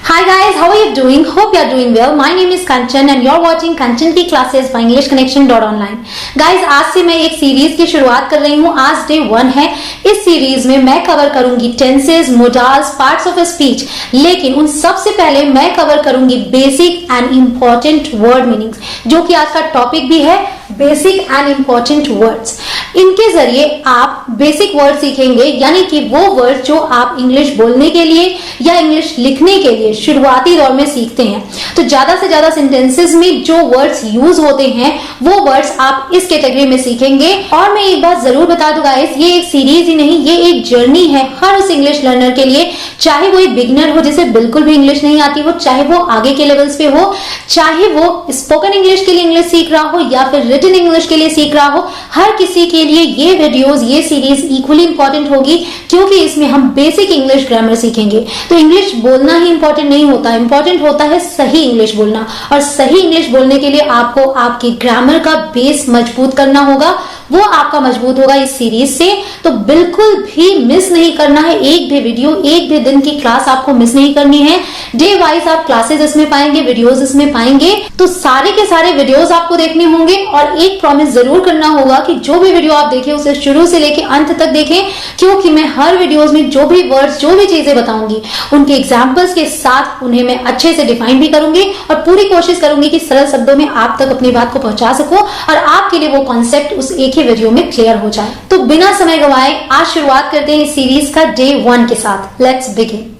Hi guys, how are you doing? Hope you are doing well. My name is Kanchan and you're watching Kanchan की classes by EnglishConnection.online. Guys, आज से मैं एक series की शुरुआत कर रही हूँ. आज डे 1 है. इस सीरीज में मैं कवर करूंगी tenses, modals, parts of speech. लेकिन उन सबसे पहले मैं कवर करूंगी basic and important word meanings, जो कि आज का टॉपिक भी है, बेसिक एंड इंपॉर्टेंट वर्ड्स. इनके जरिए आप बेसिक वर्ड सीखेंगे, यानी कि वो वर्ड जो आप इंग्लिश बोलने के लिए या इंग्लिश लिखने के लिए शुरुआती दौर में सीखते हैं. तो ज्यादा से ज्यादा सेंटेंसेस में जो वर्ड्स यूज होते हैं वो वर्ड्स आप इस कैटेगरी में सीखेंगे. और मैं एक बात जरूर बता दूं गाइस, ये एक सीरीज ही नहीं, ये एक जर्नी है हर उस इंग्लिश लर्नर के लिए, चाहे वो एक बिगिनर हो जिसे बिल्कुल भी इंग्लिश नहीं आती हो, चाहे वो आगे के लेवल्स पे हो, चाहे वो स्पोकन इंग्लिश के लिए इंग्लिश सीख रहा हो या फिर रिटन इंग्लिश के लिए सीख रहा हो. हर किसी के लिए ये वीडियोस, ये सीरीज इक्वली इंपॉर्टेंट होगी, क्योंकि इसमें हम बेसिक इंग्लिश ग्रामर सीखेंगे. तो इंग्लिश बोलना ही इंपॉर्टेंट नहीं होता, इंपॉर्टेंट होता है सही इंग्लिश बोलना. और सही इंग्लिश बोलने के लिए आपको आपकी ग्रामर का बेस मजबूत करना होगा. वो आपका मजबूत होगा इस सीरीज से. तो बिल्कुल भी मिस नहीं करना है, एक भी वीडियो, एक भी दिन की क्लास आपको मिस नहीं करनी है. डे वाइज आप क्लासेस इसमें पाएंगे, वीडियोस इसमें पाएंगे. तो सारे के सारे वीडियोस आपको देखने होंगे. और एक प्रॉमिस जरूर करना होगा कि जो भी वीडियो आप देखें उसे शुरू से लेके अंत तक देखें, क्योंकि मैं हर वीडियोस में जो भी वर्ड्स, जो भी चीजें बताऊंगी उनके एग्जाम्पल्स के साथ उन्हें मैं अच्छे से डिफाइन भी करूंगी और पूरी कोशिश करूंगी कि सरल शब्दों में आप तक अपनी बात को पहुंचा सकूं और आपके लिए वो कॉन्सेप्ट उस एक ही वीडियो में क्लियर हो जाए. तो बिना समय गवाए आज शुरुआत करते हैं इस सीरीज का डे 1 के साथ. Let's begin.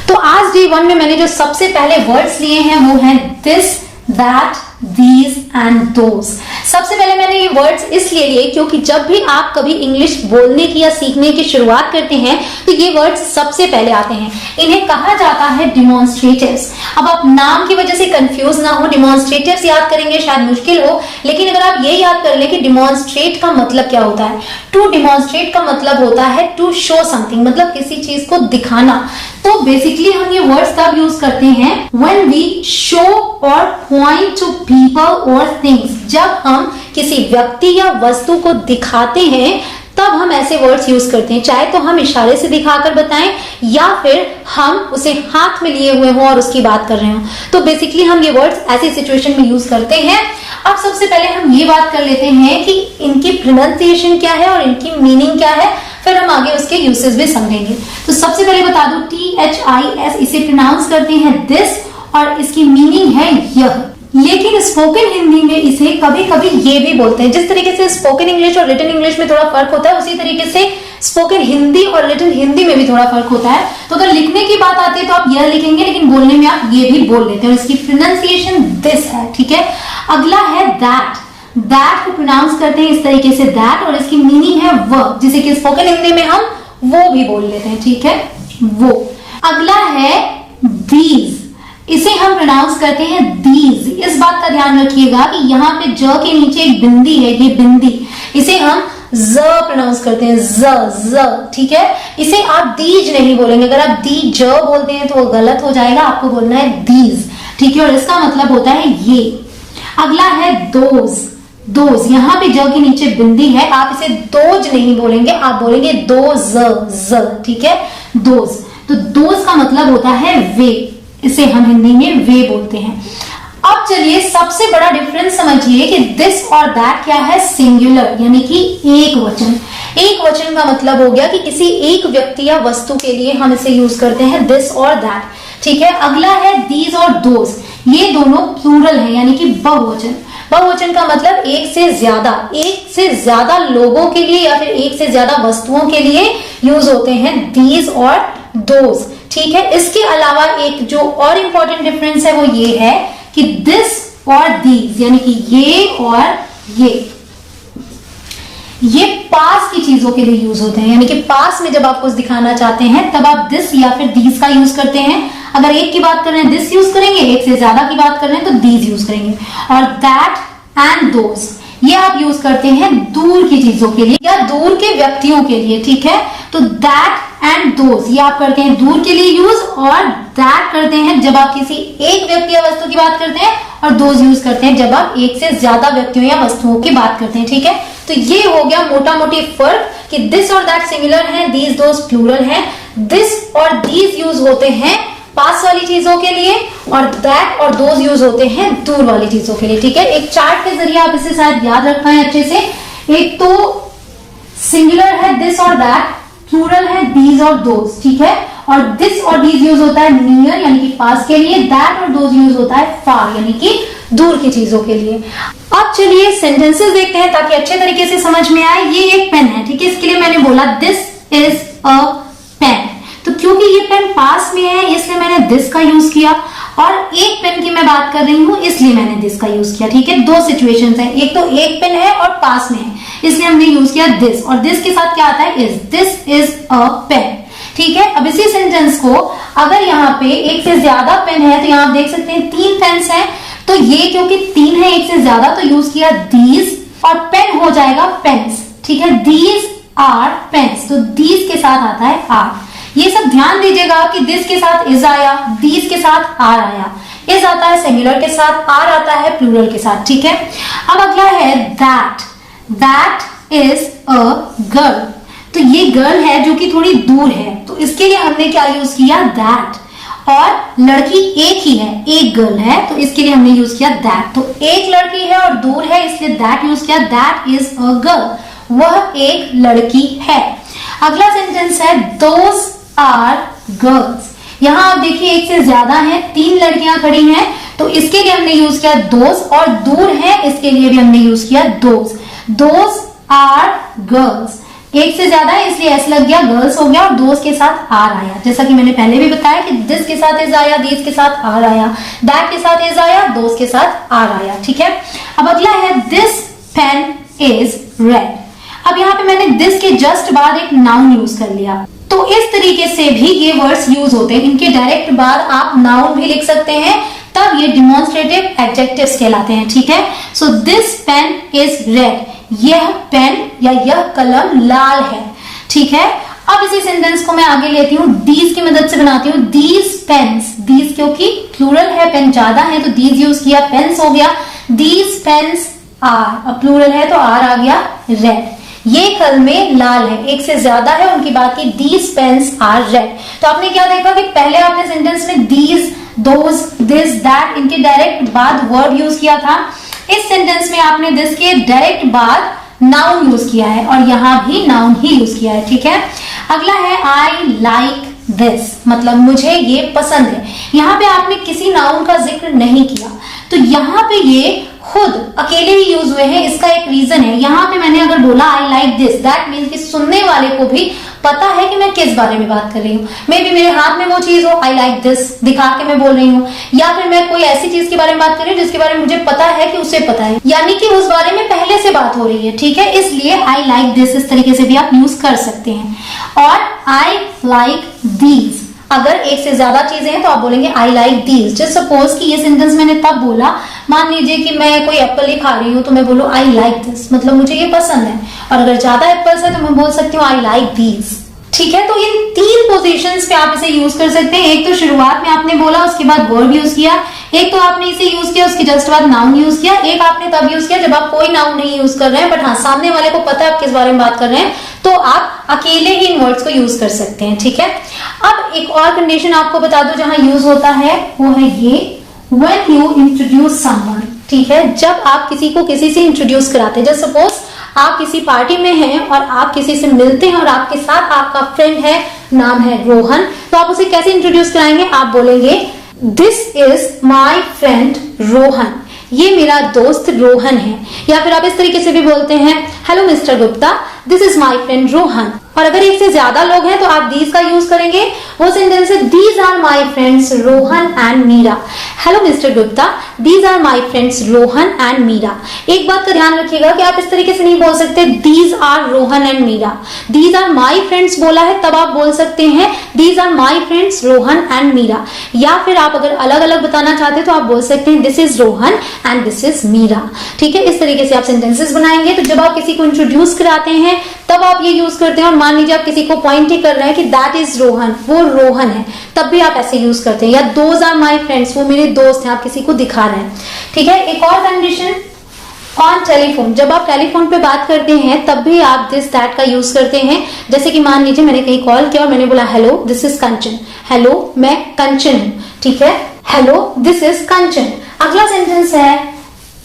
तो आज डे 1 में मैंने जो सबसे पहले वर्ड्स लिए हैं वो हैं this, that, these and those. सबसे पहले मैंने ये वर्ड्स इसलिए लिए क्योंकि जब भी आप कभी इंग्लिश बोलने की या सीखने की शुरुआत करते हैं तो ये वर्ड्स सबसे पहले आते हैं. इन्हें कहा जाता है डिमॉन्स्ट्रेटिव्स. अब आप नाम की वजह से कंफ्यूज ना हो, डिमॉन्स्ट्रेटिव्स याद करेंगे शायद मुश्किल हो, लेकिन अगर आप ये याद कर ले कि डिमॉन्स्ट्रेट का मतलब क्या होता है. टू डिमॉन्स्ट्रेट का मतलब होता है टू शो समथिंग, मतलब किसी चीज को दिखाना. तो बेसिकली हम ये वर्ड्स तब यूज करते हैं व्हेन वी शो और पॉइंट टू पीपल और थिंग्स. जब हम किसी व्यक्ति या वस्तु को दिखाते हैं तब हम ऐसे वर्ड्स यूज करते हैं, चाहे तो हम इशारे से दिखाकर बताएं या फिर हम उसे हाथ में लिए हुए हों और उसकी बात कर रहे हो. तो बेसिकली हम ये वर्ड्स ऐसी सिचुएशन में यूज करते हैं. अब सबसे पहले हम ये बात कर लेते हैं कि इनकी प्रोनाउंसिएशन क्या है और इनकी मीनिंग क्या है, फिर हम आगे उसके यूसेज भी समझेंगे. तो सबसे पहले बता दूं, THIS इसे प्रोनाउंस करते हैं दिस और इसकी मीनिंग है यह. लेकिन स्पोकन हिंदी में इसे कभी कभी ये भी बोलते हैं. जिस तरीके से स्पोकन इंग्लिश और रिटन इंग्लिश में थोड़ा फर्क होता है, उसी तरीके से स्पोकन हिंदी और रिटन हिंदी में भी थोड़ा फर्क होता है. तो अगर लिखने की बात आती है तो आप यह लिखेंगे, लेकिन बोलने में आप ये भी बोल लेते हैं और इसकी प्रोनाउंसिएशन दिस है. ठीक है. अगला है दैट. दैट को प्रोनाउंस करते हैं इस तरीके से दैट और इसकी मीनिंग है वह, जिसे कि स्पोकन हिंदी में हम वो भी बोल लेते हैं. ठीक है, वो. अगला है दीज. इसे हम प्रोनाउंस करते हैं दीज. इस बात का ध्यान रखिएगा कि यहाँ पे ज के नीचे एक बिंदी है, ये बिंदी, इसे हम ज प्रोनाउंस करते हैं, ज. ठीक है, इसे आप दीज नहीं बोलेंगे. अगर आप दी ज बोलते हैं तो वो गलत हो जाएगा, आपको बोलना है दीज. ठीक है, और इसका मतलब होता है ये. अगला है दोज. दोज, यहाँ पे ज के नीचे बिंदी है, आप इसे दोज नहीं बोलेंगे, आप बोलेंगे दो ज. ठीक है, दोज. तो दोज का मतलब होता है वे, इसे हम हिंदी में वे बोलते हैं. अब चलिए सबसे बड़ा डिफरेंस समझिए कि दिस और दैट क्या है, सिंगुलर यानी कि एक वचन. एक वचन का मतलब हो गया कि किसी एक व्यक्ति या वस्तु के लिए हम इसे यूज करते हैं दिस और दैट. ठीक है. अगला है दीज और दोज. ये दोनों प्लूरल है यानी कि बहुवचन. बहुवचन का मतलब एक से ज्यादा लोगों के लिए या फिर एक से ज्यादा वस्तुओं के लिए यूज होते हैं दीज और दोज. ठीक है. इसके अलावा एक जो और इंपॉर्टेंट डिफरेंस है वो ये है कि दिस और दीज यानी कि ये और ये पास की चीजों के लिए यूज होते हैं. यानी कि पास में जब आप कुछ दिखाना चाहते हैं तब आप दिस या फिर दीज का यूज करते हैं. अगर एक की बात कर रहे हैं दिस यूज करेंगे, एक से ज्यादा की बात कर रहे हैं तो दीज यूज करेंगे. और दैट एंड दोज ये आप यूज करते हैं दूर की चीजों के लिए या दूर के व्यक्तियों के लिए. ठीक है. तो दैट एंड दोज ये आप करते हैं दूर के लिए यूज, और दैट करते हैं जब आप किसी एक व्यक्ति या वस्तु की बात करते हैं, और दोज यूज करते हैं जब आप एक से ज्यादा व्यक्तियों या वस्तुओं की बात करते हैं। ठीक है, तो ये हो गया मोटा मोटी फर्क कि दिस और दैट सिंगुलर है, दीज दोज प्लूरल है। दिस और दीज यूज होते हैं पास वाली चीजों के लिए, और दैट और दोज यूज होते हैं दूर वाली चीजों के लिए। ठीक है, एक चार्ट के जरिए आप इसे शायद याद रख पाए अच्छे से। एक तो सिंगुलर है दिस और दैट, प्लूरल है दीज और दोज। ठीक है, और दिस और दीज यूज होता है नियर यानी कि पास के लिए, दैट और दोज यूज होता है फार यानी कि दूर की चीजों के लिए। अब चलिए सेंटेंसेस देखते हैं ताकि अच्छे तरीके से समझ में आए। ये एक पेन है, ठीक है, इसके लिए मैंने बोला दिस इज अ पेन, तो क्योंकि ये पेन पास में है इसलिए मैंने दिस का यूज किया, और एक पेन की मैं बात कर रही हूं इसलिए मैंने दिस का यूज किया। ठीक है, दो सिचुएशंस हैं, एक तो एक पेन है और पास में है इसलिए हमने यूज किया दिस, और दिस के साथ क्या आता है is, this is a pen. ठीक है, अब इसी सेंटेंस को अगर यहाँ पे एक से ज्यादा पेन है तो यहाँ आप देख सकते हैं 3 पेन्स हैं, तो ये क्योंकि 3 है एक से ज्यादा तो यूज किया दीज, और पेन हो जाएगा पेन्स। ठीक है, दीज आर पेन्स, तो दीज के साथ आता है आर। ये सब ध्यान दीजिएगा कि दिस के साथ इज आया, दीज के साथ आर आया, इज आता है सिंगुलर के साथ, आर आता है प्लूरल के साथ। ठीक है, अब अगला है that, that is a girl, तो ये गर्ल है जो कि थोड़ी दूर है, तो इसके लिए हमने क्या यूज किया दैट, और लड़की एक ही है, एक गर्ल है, तो इसके लिए हमने यूज किया दैट। तो एक लड़की है और दूर है इसलिए दैट यूज किया, दैट इज अ गर्ल, वह एक लड़की है। अगला सेंटेंस है दोज आर गर्ल्स, यहां आप देखिए एक से ज्यादा है, 3 लड़कियां खड़ी हैं, तो इसके लिए हमने यूज किया दोज, और दूर है इसके लिए भी हमने यूज किया दोज। दोज आर गर्ल्स, एक से ज्यादा है इसलिए एस लग गया, गर्ल्स हो गया, और दोज के साथ आर आया, जैसा कि मैंने पहले भी बताया कि दिस के साथ इज आया, दीज के साथ आर आया, दैट के साथ इज आया, दोज के साथ आर आया। ठीक है, अब अगला है दिस पेन इज रेड, अब यहाँ पे मैंने दिस के जस्ट बाद एक नाउन यूज कर लिया, तो इस तरीके से भी ये वर्ड्स यूज होते हैं, इनके डायरेक्ट बाद आप नाउन भी लिख सकते हैं, तब ये डिमॉन्स्ट्रेटिव एडजेक्टिव्स कहलाते हैं। ठीक है, so this pen is red, यह पेन या यह कलम लाल है। ठीक है, अब इसी सेंटेंस को मैं आगे लेती हूँ, दीज की मदद से बनाती हूँ, दीज पेन्स, दीज क्योंकि प्लूरल है, पेन ज्यादा है तो दीज यूज किया, पेन्स हो गया, दीज पेन्स आर, अब प्लूरल है तो आर आ गया रेड, ये कलमें लाल है, एक से ज्यादा है उनकी बात की, दीज पेन्स आर रेड। तो आपने क्या देखा कि पहले आपने सेंटेंस में दीज, दोज, दिस, दैट इनके डायरेक्ट बाद वर्ब यूज किया था, इस सेंटेंस में आपने दिस के डायरेक्ट बाद नाउन यूज किया है, और यहां भी नाउन ही यूज किया है। ठीक है, अगला है आई लाइक दिस, मतलब मुझे ये पसंद है, यहाँ पे आपने किसी नाउन का जिक्र नहीं किया, तो यहाँ पे ये खुद अकेले ही यूज हुए हैं, इसका एक रीजन है। यहाँ पे मैंने अगर बोला I like this, that means कि सुनने वाले को भी पता है कि मैं किस बारे में बात कर रही हूँ, मे बी मेरे हाथ में वो चीज हो, आई लाइक दिस दिखा के मैं बोल रही हूँ, या फिर मैं कोई ऐसी चीज के बारे में बात कर रही हूँ जिसके बारे में मुझे पता है कि उसे पता है, यानी कि उस बारे में पहले से बात हो रही है। ठीक है, इसलिए आई लाइक दिस इस तरीके से भी आप यूज कर सकते हैं, और आई लाइक दीज, अगर एक से ज्यादा चीजें हैं तो आप बोलेंगे I like these. Just suppose कि ये सेंटेंस मैंने तब बोला, मान लीजिए कि मैं कोई एप्पल ही खा रही हूँ तो मैं बोलूँ आई लाइक दिस, मतलब मुझे ये पसंद है, और अगर ज्यादा एप्पल्स है तो मैं बोल सकती हूँ आई लाइक दीज। ठीक है, तो इन 3 पोजीशंस पे आप इसे यूज कर सकते हैं, एक तो शुरुआत में आपने बोला उसके बाद वर्ब यूज किया, एक तो आपने इसे यूज किया उसके जस्ट बाद नाउन यूज किया, एक आपने तब यूज किया जब आप कोई नाउन नहीं यूज कर रहे हैं, बट हाँ सामने वाले को पता है आप किस बारे में बात कर रहे हैं, तो आप अकेले ही इन वर्ड्स को यूज कर सकते हैं। ठीक है, अब एक और कंडीशन आपको बता दो जहां यूज होता है, वो है ये व्हेन यू इंट्रोड्यूस समवन। ठीक है, जब आप किसी को किसी से इंट्रोड्यूस कराते हैं, जस्ट सपोज आप किसी पार्टी में हैं और आप किसी से मिलते हैं और आपके साथ आपका फ्रेंड है, नाम है रोहन, तो आप उसे कैसे इंट्रोड्यूस कराएंगे, आप बोलेंगे this is my friend Rohan, ये मेरा दोस्त रोहन है, या फिर आप इस तरीके से भी बोलते हैं hello mister Gupta, this is my friend Rohan. और अगर एक से ज्यादा लोग हैं तो आप दीज का यूज करेंगे, वो सेंटेंस है these are my friends Rohan and Meera. Hello mister Gupta, these are my friends Rohan and Meera. एक बात का ध्यान रखिएगा कि आप इस तरीके से नहीं बोल सकते these are Rohan and Meera. These are my friends बोला है तब आप बोल सकते हैं these are my friends Rohan and Meera, या फिर आप अगर अलग अलग बताना चाहते हैं तो आप बोल सकते हैं this is Rohan and this is Meera. ठीक है, इस तरीके से आप सेंटेंसेस बनाएंगे। तो जब आप किसी को इंट्रोड्यूस कराते हैं तब आप ये यूज करते हैं, और मान लीजिए आप किसी को पॉइंट ही कर रहे हैं कि दैट इज रोहन, वो रोहन है, तब भी आप ऐसे यूज करते हैं। या दोज आर माई फ्रेंड्स, वो मेरे दोस्त हैं, आप किसी को दिखा रहे हैं। ठीक है, एक और कंडीशन ऑन टेलीफोन, जब आप टेलीफोन पे बात करते हैं तब भी आप दिस दैट का यूज करते हैं। जैसे कि मान लीजिए मैंने कहीं कॉल किया और मैंने बोला hello this is Kanchan, hello मैं कंचन हूं। ठीक है, हेलो दिस इज कंचन। अगला सेंटेंस है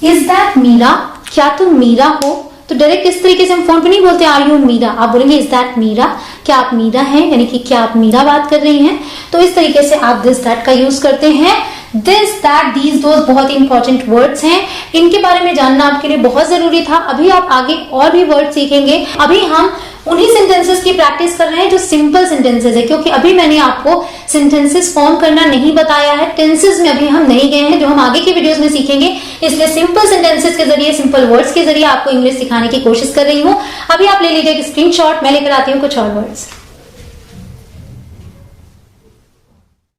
इज दैट मीरा, क्या तुम मीरा हो? तो डायरेक्ट इस तरीके से हम फोन पे नहीं बोलते आर यू मीरा, आप बोलेंगे इज दैट मीरा, क्या आप मीरा हैं, यानी कि क्या आप मीरा बात कर रही हैं। तो इस तरीके से आप दिस दैट का यूज करते हैं। दिस दैट दीज दोज बहुत ही इंपॉर्टेंट वर्ड्स हैं, इनके बारे में जानना आपके लिए बहुत जरूरी था। अभी आप आगे और भी वर्ड सीखेंगे। अभी हम उन्हीं सेंटेंसेस की प्रैक्टिस कर रहे हैं जो सिंपल सेंटेंसेस है, क्योंकि अभी मैंने आपको सेंटेंसेस फॉर्म करना नहीं बताया है, टेंसेस में अभी हम नहीं गए हैं, जो हम आगे की वीडियोस में सीखेंगे। इसलिए सिंपल सेंटेंसेस के जरिए, सिंपल वर्ड्स के जरिए आपको इंग्लिश सिखाने की कोशिश कर रही हूँ। अभी आप ले लीजिए एक स्क्रीनशॉट, मैं लेकर आती हूँ कुछ और वर्ड्स।